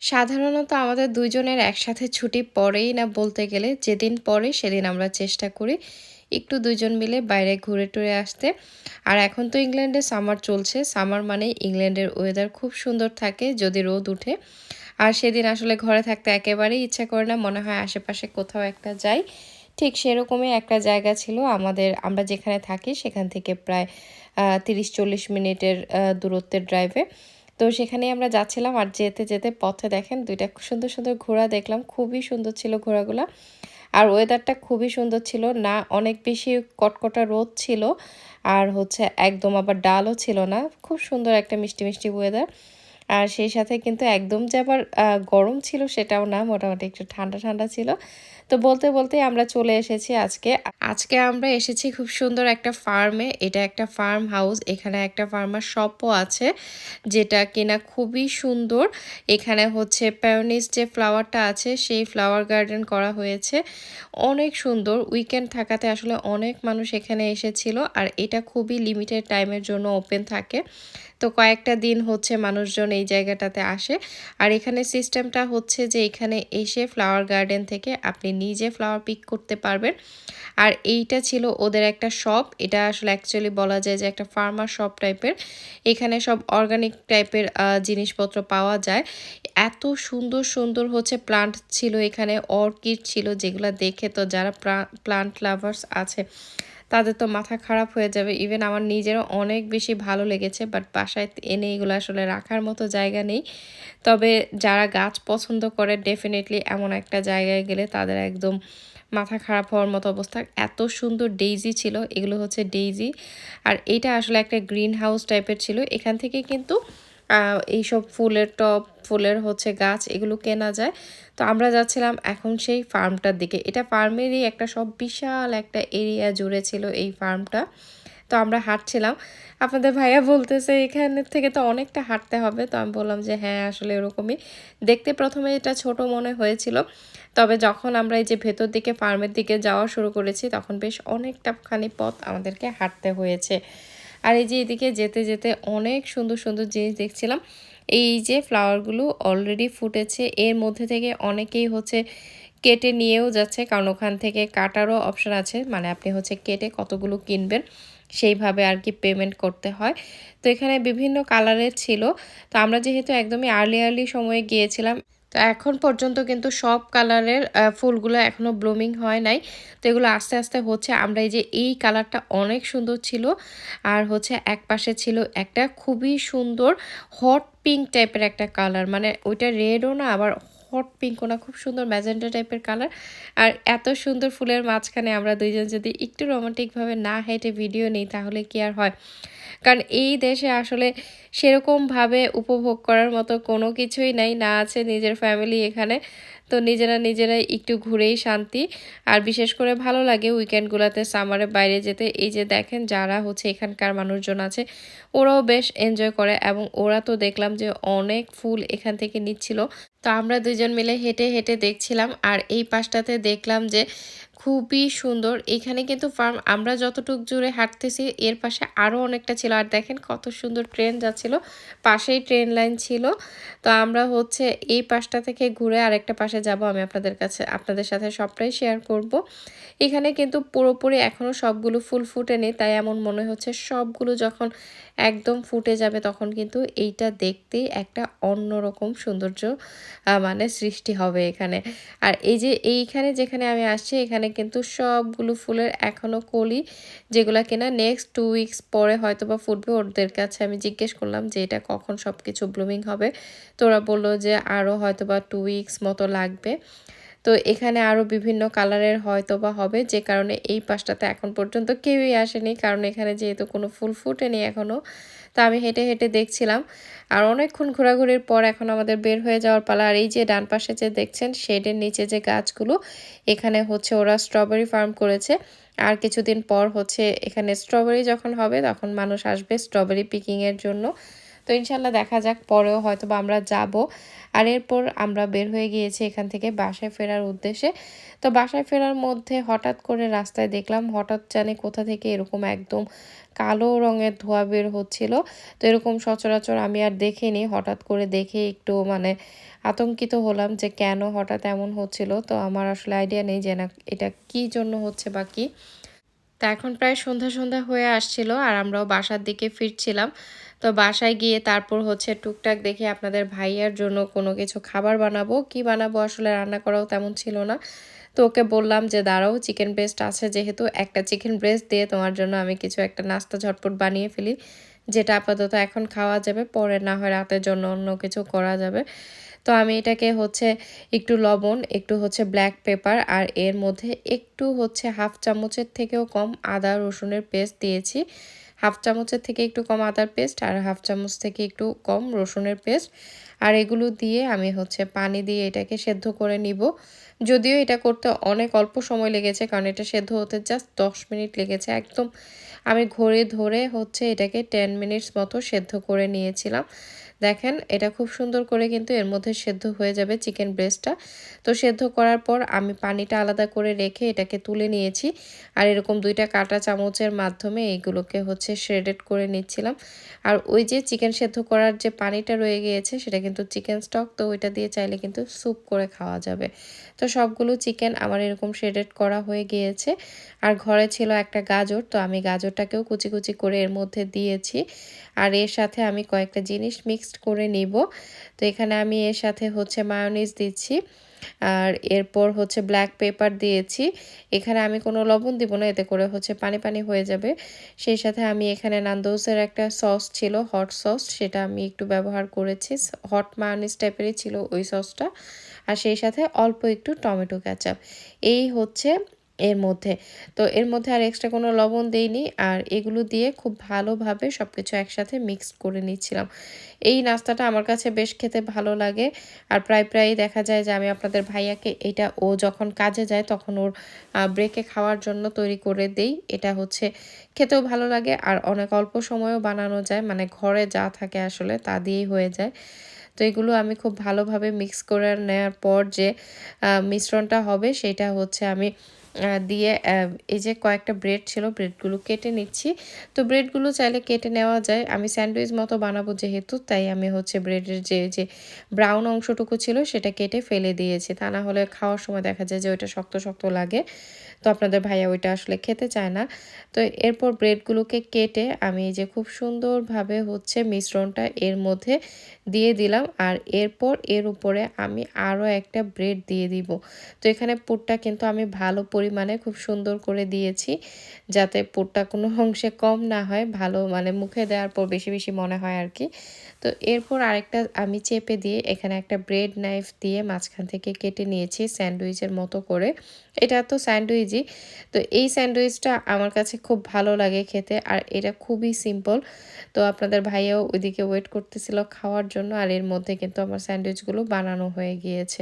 সাধারণত আমাদের ২ জনের একসাথে ছুটি পড়েই না বলতে গেলে। যেদিন পড়ে সেদিন আমরা চেষ্টা করি একটু ২ জন মিলে বাইরে ঘুরে-টুরে আসতে। আর এখন তো ইংল্যান্ডে সামার চলছে। সামার মানেই ইংল্যান্ডের ওয়েদার খুব সুন্দর থাকে যদি রোদ উঠে। আর সেদিন আসলে ঘরে থাকতে একেবারেই ইচ্ছা করে না। মনে হয় আশেপাশে কোথাও একটা যাই। ঠিক সেরকমই একটা জায়গা ছিল আমরা যেখানে থাকি সেখান থেকে প্রায় ৩০-৪০ মিনিটের দূরত্বের ড্রাইভে। তো সেখানেই আমরা যাচ্ছিলাম আর যেতে পথে দেখেন ২ টা সুন্দর ঘোড়া দেখলাম। খুবই সুন্দর ছিল ঘোড়াগুলা। আর ওয়েদারটা খুবই সুন্দর ছিল। না অনেক বেশি কটকটা রোদ ছিল, আর হচ্ছে একদম আবার ডালও ছিল না। খুব সুন্দর একটা মিষ্টি ওয়েদার। আর সেই সাথে কিন্তু একদম যে আবার গরম ছিল সেটাও না। মোটামুটি একটু ঠান্ডা ছিল। তো বলতেই আমরা চলে এসেছি আজকে। আজকে আমরা এসেছি খুব সুন্দর একটা ফার্মে। এটা একটা ফার্ম হাউস। এখানে একটা ফার্মার শপও আছে, যেটা কিনা খুবই সুন্দর। এখানে হচ্ছে পেওনিজ যে ফ্লাওয়ারটা আছে সেই ফ্লাওয়ার গার্ডেন করা হয়েছে। অনেক সুন্দর। উইকেন্ড থাকাতে আসলে অনেক মানুষ এখানে এসেছিল। আর এটা খুবই লিমিটেড টাইমের জন্য ওপেন থাকে। তো কয়েকটা দিন হচ্ছে মানুষজন এই জায়গাটাতে আসে। আর এখানে সিস্টেমটা হচ্ছে যে এখানে এসে ফ্লাওয়ার গার্ডেন থেকে আপনি নিজে ফ্লাওয়ার পিক করতে পারবেন। আর এইটা ছিল ওদের একটা শপ। এটা আসলে অ্যাকচুয়ালি বলা যায় যে একটা ফার্মার শপ টাইপের। এখানে সব অর্গানিক টাইপের জিনিসপত্র পাওয়া যায়। এত সুন্দর হচ্ছে প্লান্ট ছিল এখানে, অর্কিড ছিল যেগুলা দেখে তো যারা প্লান্ট লাভার্স আছে তাদের তো মাথা খারাপ হয়ে যাবে। ইভেন আমার নিজেরও অনেক বেশি ভালো লেগেছে। বাট বাসায় এনে এগুলো আসলে রাখার মতো জায়গা নেই। তবে যারা গাছ পছন্দ করে ডেফিনিটলি এমন একটা জায়গায় গেলে তাদের একদম মাথা খারাপ হওয়ার মতো অবস্থা। এত সুন্দর ডেইজি ছিল। এগুলো হচ্ছে ডেইজি। আর এইটা আসলে একটা গ্রিন হাউস টাইপের ছিল। এখান থেকে কিন্তু এইসব ফুলের টব, ফুলের হচ্ছে গাছ এগুলো কেনা যায়। তো আমরা যাচ্ছিলাম এখন সেই ফার্মটার দিকে। এটা ফার্মেরই একটা সব বিশাল একটা এরিয়া জুড়ে ছিল এই ফার্মটা। তো আমরা হাঁটছিলাম। আপনাদের ভাইয়া বলতেছে এখানের থেকে তো অনেকটা হাঁটতে হবে। তো আমি বললাম যে হ্যাঁ, আসলে এরকমই। দেখতে ১ম এ এটা ছোট মনে হয়েছিল। তবে যখন আমরা এই যে ভেতর দিকে ফার্মের দিকে যাওয়া শুরু করেছি তখন বেশ অনেকটাখানি পথ আমাদেরকে হাঁটতে হয়েছে। আর এই যে এদিকে যেতে অনেক সুন্দর জিনিস দেখছিলাম। এই যে ফ্লাওয়ারগুলো অলরেডি ফুটেছে। এর মধ্যে থেকে অনেকেই হচ্ছে কেটে নিয়েও যাচ্ছে, কারণ ওখান থেকে কাটারও অপশন আছে। মানে আপনি হচ্ছে কেটে কতগুলো কিনবেন সেইভাবে আর কি পেমেন্ট করতে হয়। তো এখানে বিভিন্ন কালারের ছিল। তো আমরা যেহেতু একদমই আর্লি সময়ে গিয়েছিলাম, তো এখন পর্যন্ত কিন্তু সব কালারের ফুলগুলো এখনো ব্লুমিং হয় নাই। তো এগুলো আস্তে হচ্ছে। আমরা এই যে এই কালারটা অনেক সুন্দর ছিল। আর হচ্ছে একপাশে ছিল একটা খুবই সুন্দর হট পিঙ্ক টাইপের একটা কালার। মানে ওইটা রেডও না আবার হট পিঙ্কও না, খুব সুন্দর ম্যাজেন্টা টাইপের কালার। আর এত সুন্দর ফুলের মাঝখানে আমরা ২ জন যদি একটু রোমান্টিকভাবে না হেঁটে ভিডিও নিই তাহলে কি আর হয়? কারণ এই দেশে আসলে সেরকমভাবে উপভোগ করার মতো কোনো কিছুই নাই। না আছে নিজের ফ্যামিলি এখানে। তো নিজেরাই একটু ঘুরেই শান্তি। আর বিশেষ করে ভালো লাগে উইকেন্ডগুলাতে সামারে বাইরে যেতে। এই যে দেখেন যারা হচ্ছে এখানকার মানুষজন আছে ওরাও বেশ এনজয় করে, এবং ওরা তো দেখলাম যে অনেক ফুল এখান থেকে নিচ্ছিল। তো আমরা ২ জন মিলে হেঁটে দেখছিলাম। আর এই পাশটাতে দেখলাম যে খুবই সুন্দর। এখানে কিন্তু ফার্ম আমরা যতটুক জুড়ে হাঁটতেছি এর পাশে আরও অনেকটা ছিল। আর দেখেন কত সুন্দর ট্রেন যাচ্ছিল। পাশেই ট্রেন লাইন ছিল। তো আমরা হচ্ছে এই পাশটা থেকে ঘুরে আরেকটা পাশে যাব। আমি আপনাদের সাথে সবটাই শেয়ার করব। এখানে কিন্তু পুরোপুরি এখনো সবগুলো ফুল ফুটেনি। তাই এমন মনে হচ্ছে সবগুলো যখন একদম ফুটে যাবে তখন কিন্তু এইটা দেখতেই একটা অন্যরকম সৌন্দর্য মানে সৃষ্টি হবে এখানে। আর এই যে এইখানে যেখানে আমি আসছি এখানে কিন্তু সবগুলো ফুলের এখনো কলি, যেগুলা কিনা নেক্সট 2 উইকস পরে হয়তোবা ফুটবে। ওদের কাছে আমি জিজ্ঞেস করলাম যে এটা কখন সবকিছু ব্লুমিং হবে। তো ওরা বলল যে আরও হয়তোবা 2 উইকস মতো লাগবে। তো এখানে আরও বিভিন্ন কালারের হয়তোবা হবে, যে কারণে এই পাশটাতে এখন পর্যন্ত কেউই আসেনি, কারণ এখানে যেহেতু কোনো ফুল ফুটেনি এখনো। তো আমি হেঁটে দেখছিলাম। আর অনেকক্ষণ ঘোরাঘুরির পর এখন আমাদের বের হয়ে যাওয়ার পালা। আর এই যে ডান পাশে যে দেখছেন শেডের নিচে যে গাছগুলো, এখানে হচ্ছে ওরা স্ট্রবেরি ফার্ম করেছে। আর কিছুদিন পর হচ্ছে এখানে স্ট্রবেরি যখন হবে তখন মানুষ আসবে স্ট্রবেরি পিকিংয়ের জন্য। তো তো ইনশাল্লাহ দেখা যাক, পরেও হয়তো বা আমরা যাব। আর এরপর আমরা বের হয়ে গিয়েছি এখান থেকে বাসায় ফেরার উদ্দেশ্যে। তো বাসায় ফেরার মধ্যে হঠাৎ করে রাস্তায় দেখলাম হঠাৎ জানি কোথা থেকে এরকম একদম কালো রঙের ধোঁয়া বের হচ্ছিল। তো এরকম সচরাচর আমি আর দেখিনি। হঠাৎ করে দেখে একটু মানে আতঙ্কিত হলাম যে কেন হঠাৎ এমন হচ্ছিল। তো আমার আসলে আইডিয়া নেই যে না এটা কী জন্য হচ্ছে বা কী। তো এখন প্রায় সন্ধ্যা সন্ধ্যা হয়ে আসছিল আর আমরাও বাসার দিকে ফিরছিলাম। তো বাসায় গিয়ে তারপর হচ্ছে টুকটাক দেখে আপনাদের ভাইয়ার জন্য কোনো কিছু খাবার বানাবো। কি বানাবো আসলে রান্না করাও তেমন ছিল না। তো ওকে বললাম যে দাঁড়াও, চিকেন ব্রেস্ট আছে যেহেতু, একটা চিকেন ব্রেস্ট দিয়ে তোমার জন্য আমি কিছু একটা নাস্তা ঝটপট বানিয়ে ফেলি, যেটা আপাতত এখন খাওয়া যাবে, পরে না হয় রাতের জন্য অন্য কিছু করা যাবে। তো আমি এটাকে হচ্ছে একটু লবণ, একটু হচ্ছে ব্ল্যাক পেপার আর এর মধ্যে একটু হচ্ছে হাফ চামচের থেকেও কম আদা রসুনের পেস্ট দিয়েছি। হাফ চামচের থেকে একটু কম আদার পেস্ট আর হাফ চামচ থেকে একটু কম রসুনের পেস্ট। আর এগুলো দিয়ে আমি হচ্ছে পানি দিয়ে এটাকে সেদ্ধ করে নিব। যদিও এটা করতে অনেক অল্প সময় লেগেছে, কারণ এটা সেদ্ধ হতে জাস্ট 10 মিনিট লেগেছে। একদম আমি ঘড়ি ধরে হচ্ছে এটাকে 10 মিনিটস মতো সেদ্ধ করে নিয়েছিলাম। দেখেন এটা খুব সুন্দর করে কিন্তু এর মধ্যে সেদ্ধ হয়ে যাবে চিকেন ব্রেস্টটা। তো সেদ্ধ করার পর আমি পানিটা আলাদা করে রেখে এটাকে তুলে নিয়েছি। আর এরকম 2টা কাঁটা চামচের মাধ্যমে এইগুলোকে হচ্ছে শ্রেডেড করে নিচ্ছিলাম। আর ওই যে চিকেন সেদ্ধ করার যে পানিটা রয়ে গিয়েছে সেটা কিন্তু চিকেন স্টক, তো ওইটা দিয়ে চাইলে কিন্তু স্যুপ করে খাওয়া যাবে। তো সবগুলো চিকেন আমার এরকম শ্রেডেড করা হয়ে গিয়েছে। আর ঘরে ছিল একটা গাজর, তো আমি গাজরটাকেও কুচি কুচি করে এর মধ্যে দিয়েছি। আর এর সাথে আমি কয়েকটা জিনিস মিক্সড করে নিব। তো এখানে আমি এর সাথে হচ্ছে মায়োনিজ দিচ্ছি। আর এরপর হচ্ছে ব্ল্যাক পেপার দিয়েছি। এখানে আমি কোনো লবণ দিব না, এতে করে হচ্ছে পানি পানি হয়ে যাবে। সেই সাথে আমি এখানে নান্দোসের একটা সস ছিল, হট সস, সেটা আমি একটু ব্যবহার করেছি। হট মায়োনিজ টাইপেরই ছিল ওই সসটা। আর সেই সাথে অল্প একটু টমেটো কেচাপ। এই হচ্ছে এর মধ্যে। তো এর মধ্যে আর এক্সট্রা কোনো লবণ দেইনি। আর এগুলো দিয়ে খুব ভালোভাবে সবকিছু একসাথে মিক্সড করে নিচ্ছিলাম। এই নাস্তাটা আমার কাছে বেশ খেতে ভালো লাগে। আর প্রায়ই দেখা যায় যে আমি আপনাদের ভাইয়াকে এটা ও যখন কাজে যায় তখন ওর ব্রেকে খাওয়ার জন্য তৈরি করে দেই। এটা হচ্ছে খেতেও ভালো লাগে আর অনেক অল্প সময়েও বানানো যায়। মানে ঘরে যা থাকে আসলে তা দিয়েই হয়ে যায়। তো এগুলো আমি খুব ভালোভাবে মিক্স করে নেওয়ার পর যে মিশ্রণটা হবে সেটা হচ্ছে আমি দিয়ে এই যে কয়েকটা ব্রেড ছিল, ব্রেডগুলো কেটে নিচ্ছি। তো ব্রেডগুলো চাইলে কেটে নেওয়া যায়। আমি স্যান্ডউইচ মতো বানাবো যেহেতু, তাই আমি হচ্ছে ব্রেডের যে ব্রাউন অংশটুকু ছিল সেটা কেটে ফেলে দিয়েছি। তা না হলে খাওয়ার সময় দেখা যায় যে ওইটা শক্ত শক্ত লাগে। তো আপনাদের ভাইয়া ওইটা আসলে খেতে চায় না। তো এরপর ব্রেডগুলোকে কেটে আমি এই যে খুব সুন্দরভাবে হচ্ছে মিশ্রণটা এর মধ্যে দিয়ে দিলাম। আর এরপর এর উপরে আমি আরও একটা ব্রেড দিয়ে দিব। তো এখানে পুরটা কিন্তু আমি ভালো পরিমাণে খুব সুন্দর করে দিয়েছি, যাতে পুরটা কোনো অংশে কম না হয়, ভালো মানে মুখে দেওয়ার পর বেশি বেশি মনে হয় আর কি। তো এরপর আরেকটা আমি চেপে দিয়ে এখানে একটা ব্রেড নাইফ দিয়ে মাঝখান থেকে কেটে নিয়েছি স্যান্ডউইচের মতো করে। এটা তো স্যান্ডউইচই। তো এই স্যান্ডউইচটা আমার কাছে খুব ভালো লাগে খেতে আর এটা খুবই সিম্পল। তো আপনাদের ভাইয়াও ওইদিকে ওয়েট করতেছিল খাওয়ার জন্য। আর এর মধ্যে কিন্তু আমার স্যান্ডউইচগুলো বানানো হয়ে গিয়েছে।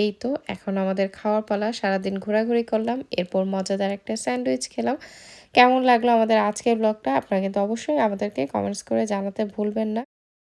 এই তো এখন আমাদের খাওয়ার পালা। সারাদিন ঘোরাঘুরি করলাম, এরপর মজাদার একটা স্যান্ডউইচ খেলাম। কেমন লাগলো আমাদের আজকের ব্লগটা আপনারা কিন্তু অবশ্যই আমাদেরকে কমেন্টস করে জানাতে ভুলবেন না।